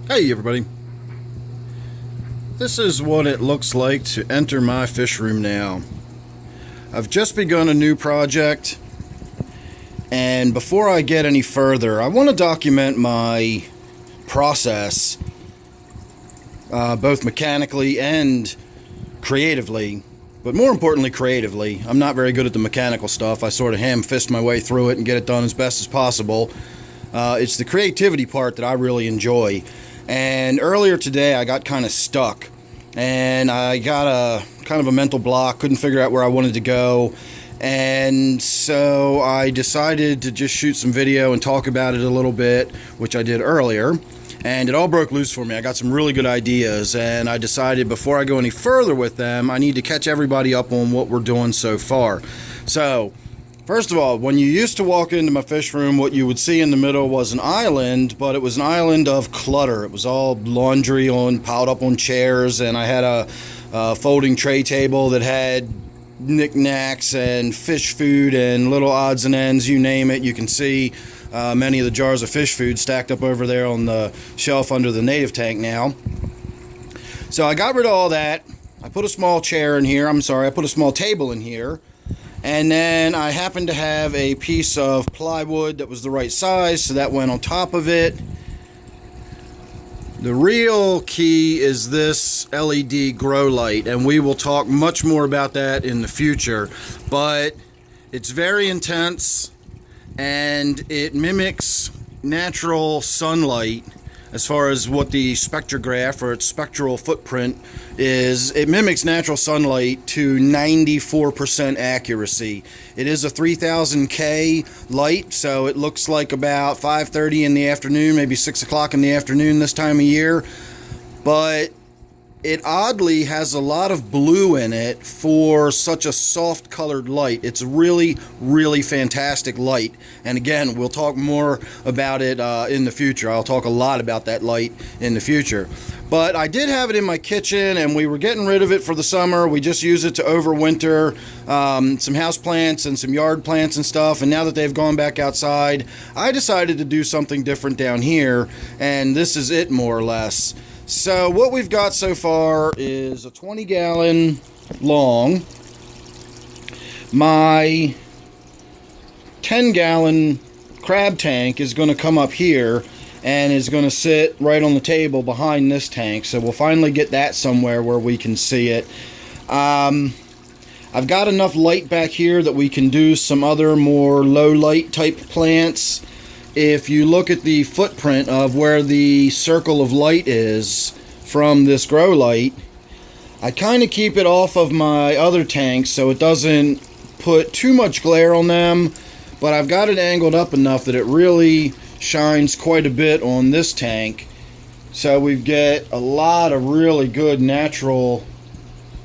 Hey everybody, this is what it looks like to enter my fish room now. I've just begun a new project, and before I get any further, I want to document my process, both mechanically and creatively, but more importantly creatively. I'm not very good at the mechanical stuff. I sort of ham-fist my way through it and get it done as best as possible. It's the creativity part that I really enjoy. And earlier today I got kind of stuck, and I got a kind of a mental block, couldn't figure out where I wanted to go, and so I decided to just shoot some video and talk about it a little bit, which I did earlier, and it all broke loose for me. I got some really good ideas, and I decided before I go any further with them, I need to catch everybody up on what we're doing so far. So first of all, when you used to walk into my fish room, what you would see in the middle was an island, but it was an island of clutter. It was all laundry piled up on chairs, and I had a folding tray table that had knickknacks and fish food and little odds and ends, you name it. You can see many of the jars of fish food stacked up over there on the shelf under the native tank now. So I got rid of all that. I put a small chair in here. I put a small table in here. And then I happened to have a piece of plywood that was the right size, so that went on top of it. The real key is this LED grow light, and we will talk much more about that in the future. But it's very intense, and it mimics natural sunlight as far as what the spectrograph or its spectral footprint is. It mimics natural sunlight to 94% accuracy. It is a 3000K light, so it looks like about 5:30 in the afternoon, maybe 6 o'clock in the afternoon this time of year. But it oddly has a lot of blue in it for such a soft colored light. It's really, really fantastic light. And again, we'll talk more about it in the future. I'll talk a lot about that light in the future. But I did have it in my kitchen, and we were getting rid of it for the summer. We just use it to overwinter some house plants and some yard plants and stuff. And now that they've gone back outside, I decided to do something different down here. And this is it, more or less. So what we've got so far is a 20-gallon long. My 10-gallon crab tank is going to come up here and is going to sit right on the table behind this tank. So we'll finally get that somewhere where we can see it. I've got enough light back here that we can do some other more low light type plants. If you look at the footprint of where the circle of light is from this grow light, I kind of keep it off of my other tanks so it doesn't put too much glare on them, but I've got it angled up enough that it really shines quite a bit on this tank. So we get a lot of really good natural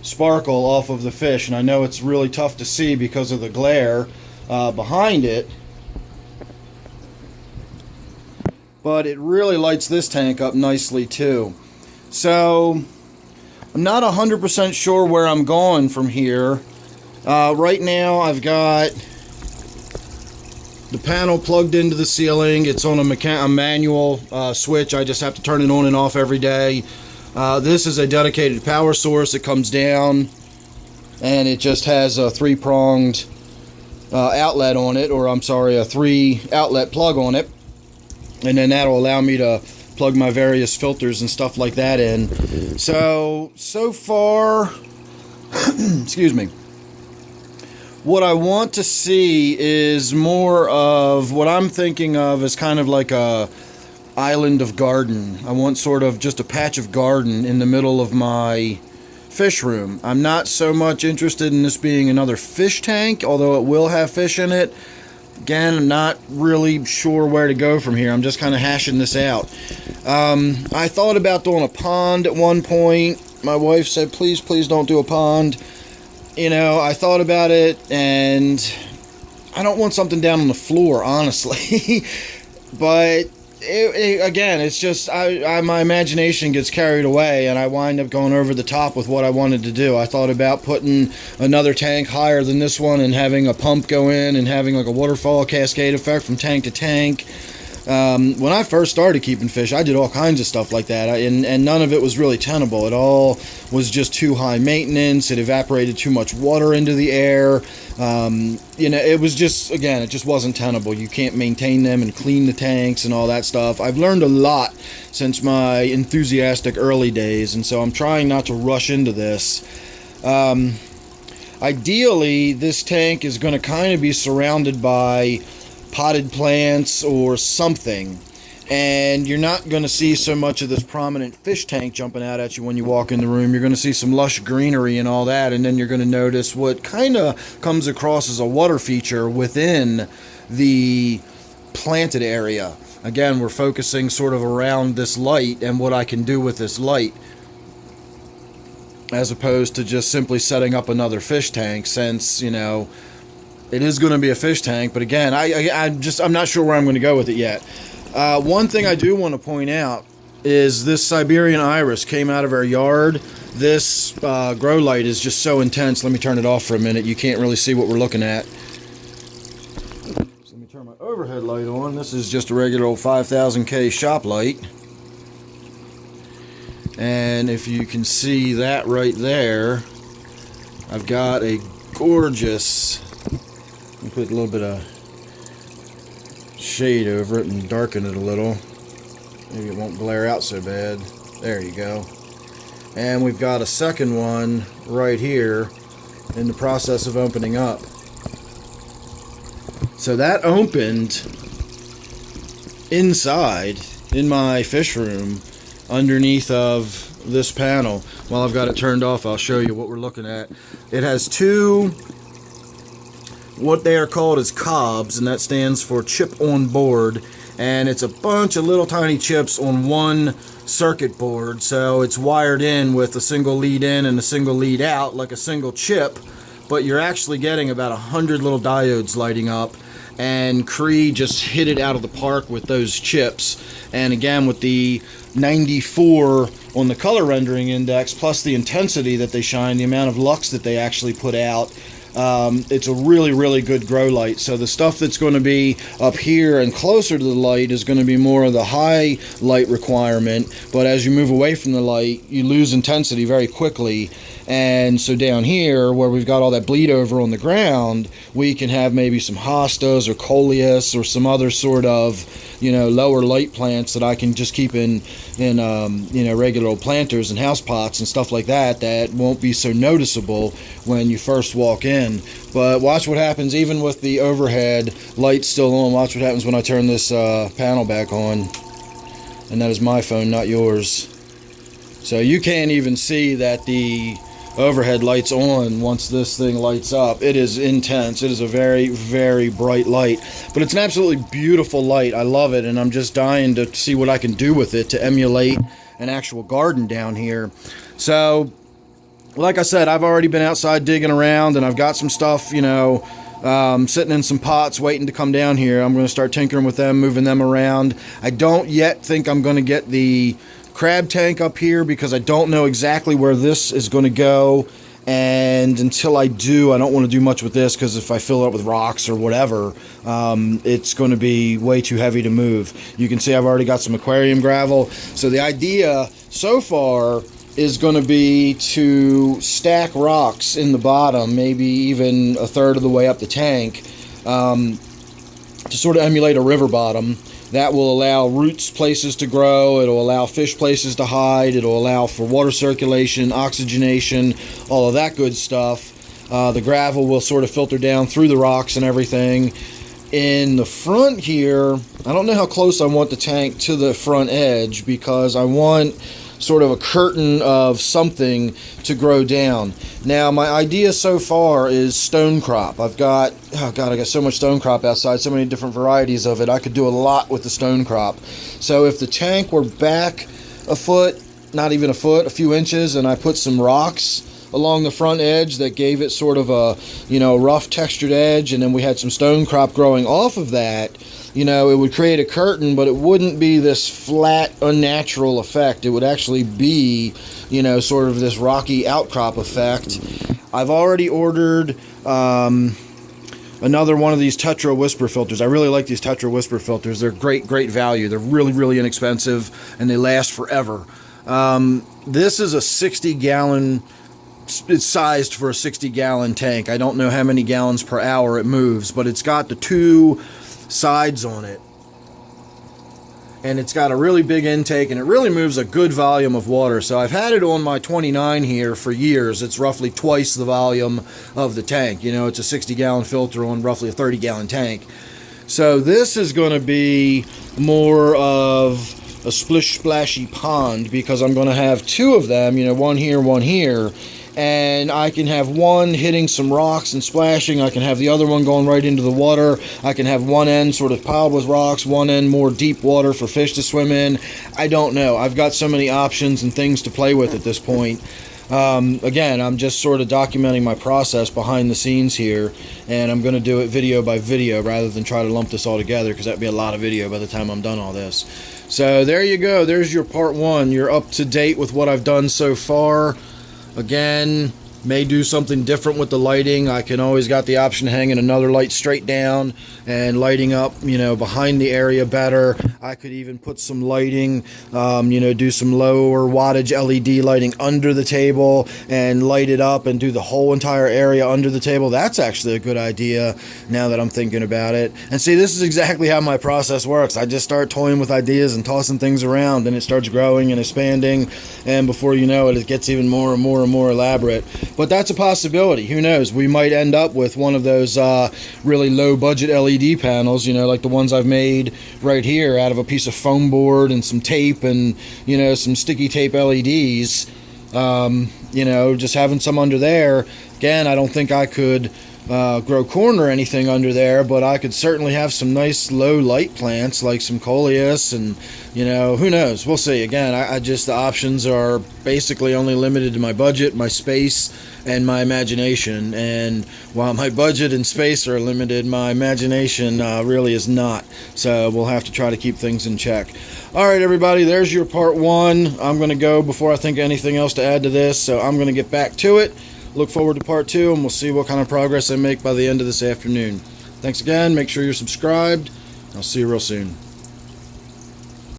sparkle off of the fish, and I know it's really tough to see because of the glare behind it. But it really lights this tank up nicely too. So I'm not 100% sure where I'm going from here. Right now I've got the panel plugged into the ceiling. It's on a manual switch. I just have to turn it on and off every day. This is a dedicated power source. It comes down and it just has a three-pronged outlet on it, or I'm sorry, a 3-outlet plug on it. And then that'll allow me to plug my various filters and stuff like that in. So far, excuse me, what I want to see is more of what I'm thinking of as kind of like a island of garden. I want sort of just a patch of garden in the middle of my fish room. I'm not so much interested in this being another fish tank, although it will have fish in it. Again, I'm not really sure where to go from here. I'm just kind of hashing this out. I thought about doing a pond at one point. My wife said, please don't do a pond. You know, I thought about it, and I don't want something down on the floor, honestly. But again, it's just my imagination gets carried away, and I wind up going over the top with what I wanted to do. I thought about putting another tank higher than this one and having a pump go in and having like a waterfall cascade effect from tank to tank. When I first started keeping fish, I did all kinds of stuff like that, and none of it was really tenable. It all was just too high maintenance. It evaporated too much water into the air. It was just, again, it just wasn't tenable. You can't maintain them and clean the tanks and all that stuff. I've learned a lot since my enthusiastic early days, and so I'm trying not to rush into this. Ideally, this tank is going to kind of be surrounded by potted plants or something, and you're not going to see so much of this prominent fish tank jumping out at you when you walk in the room. You're going to see some lush greenery and all that, and then you're going to notice what kind of comes across as a water feature within the planted area. Again, we're focusing sort of around this light and what I can do with this light, as opposed to just simply setting up another fish tank, since, it is going to be a fish tank. But again, I'm not sure where I'm going to go with it yet. One thing I do want to point out is this Siberian iris came out of our yard. This grow light is just so intense. Let me turn it off for a minute. You can't really see what we're looking at. So let me turn my overhead light on. This is just a regular old 5000K shop light. And if you can see that right there, I've got a gorgeous, I'll put a little bit of shade over it and darken it a little. Maybe it won't glare out so bad. There you go. And we've got a second one right here in the process of opening up. So that opened inside in my fish room underneath of this panel. While I've got it turned off, I'll show you what we're looking at. It has two, what they are called as cobs, and that stands for chip on board, and it's a bunch of little tiny chips on one circuit board. So it's wired in with a single lead in and a single lead out, like a single chip, but you're actually getting about 100 little diodes lighting up. And Cree just hit it out of the park with those chips. And again, with the 94 on the color rendering index, plus the intensity that they shine, the amount of lux that they actually put out, it's a really good grow light. So the stuff that's going to be up here and closer to the light is going to be more of the high light requirement, but as you move away from the light, you lose intensity very quickly. And so down here, where we've got all that bleed over on the ground, we can have maybe some hostas or coleus or some other sort of, lower light plants that I can just keep in regular old planters and house pots and stuff like that, that won't be so noticeable when you first walk in. But watch what happens even with the overhead light still on. Watch what happens when I turn this panel back on. And that is my phone, not yours. So you can't even see that the overhead light's on once this thing lights up. It is intense. It is a very bright light, but it's an absolutely beautiful light. I love it, and I'm just dying to see what I can do with it to emulate an actual garden down here. So like I said, I've already been outside digging around, and I've got some stuff, sitting in some pots waiting to come down here. I'm going to start tinkering with them, moving them around. I don't yet think I'm going to get the crab tank up here because I don't know exactly where this is going to go, and until I do, I don't want to do much with this, because if I fill it up with rocks or whatever, it's going to be way too heavy to move. You can see I've already got some aquarium gravel. So the idea so far is going to be to stack rocks in the bottom, maybe even a third of the way up the tank, to sort of emulate a river bottom. That will allow roots places to grow, it'll allow fish places to hide, it'll allow for water circulation, oxygenation, all of that good stuff. The gravel will sort of filter down through the rocks and everything. In the front here, I don't know how close I want the tank to the front edge, because I want sort of a curtain of something to grow down. Now, my idea so far is stone crop. I've got, I got so much stone crop outside, so many different varieties of it. I could do a lot with the stone crop. So if the tank were back a foot, not even a foot, a few inches, and I put some rocks along the front edge that gave it sort of a, rough textured edge, and then we had some stone crop growing off of that, it would create a curtain, but it wouldn't be this flat, unnatural effect. It would actually be, sort of this rocky outcrop effect. I've already ordered a another one of these Tetra Whisper filters. I really like these Tetra Whisper filters. They're great value. They're really inexpensive, and they last forever. This is a 60-gallon. It's sized for a 60-gallon tank. I don't know how many gallons per hour it moves, but it's got the two sides on it. And it's got a really big intake, and it really moves a good volume of water. So I've had it on my 29 here for years. It's roughly twice the volume of the tank. You know, it's a 60-gallon filter on roughly a 30-gallon tank. So this is going to be more of a splish-splashy pond, because I'm going to have two of them, you know, one here, and I can have one hitting some rocks and splashing. I can have the other one going right into the water. I can have one end sort of piled with rocks, one end more deep water for fish to swim in. I don't know. I've got so many options and things to play with at this point. Again, I'm just sort of documenting my process behind the scenes here, and I'm going to do it video by video rather than try to lump this all together, because that'd be a lot of video by the time I'm done all this. So there you go. There's your part one. You're up to date with what I've done so far. Again, may do something different with the lighting. I can always got the option of hanging another light straight down and lighting up, you know, behind the area better. I could even put some lighting, you know, do some lower wattage LED lighting under the table and light it up and do the whole entire area under the table. That's actually a good idea now that I'm thinking about it. And see, this is exactly how my process works. I just start toying with ideas and tossing things around, and it starts growing and expanding, and before you know it, it gets even more and more elaborate. But that's a possibility. Who knows? We might end up with one of those really low budget LED panels, you know, like the ones I've made right here out of a piece of foam board and some tape and, you know, some sticky tape LEDs. You know, just having some under there. Again, I don't think I could grow corn or anything under there, but I could certainly have some nice low light plants like some coleus, and, you know, who knows? We'll see. Again, I just, the options are basically only limited to my budget, my space, and my imagination. And while my budget and space are limited, my imagination really is not. So we'll have to try to keep things in check. All right, everybody, there's your part one. I'm going to go before I think of anything else to add to this, so I'm going to get back to it. Look forward to part two, and we'll see what kind of progress I make by the end of this afternoon. Thanks again. Make sure you're subscribed. I'll see you real soon.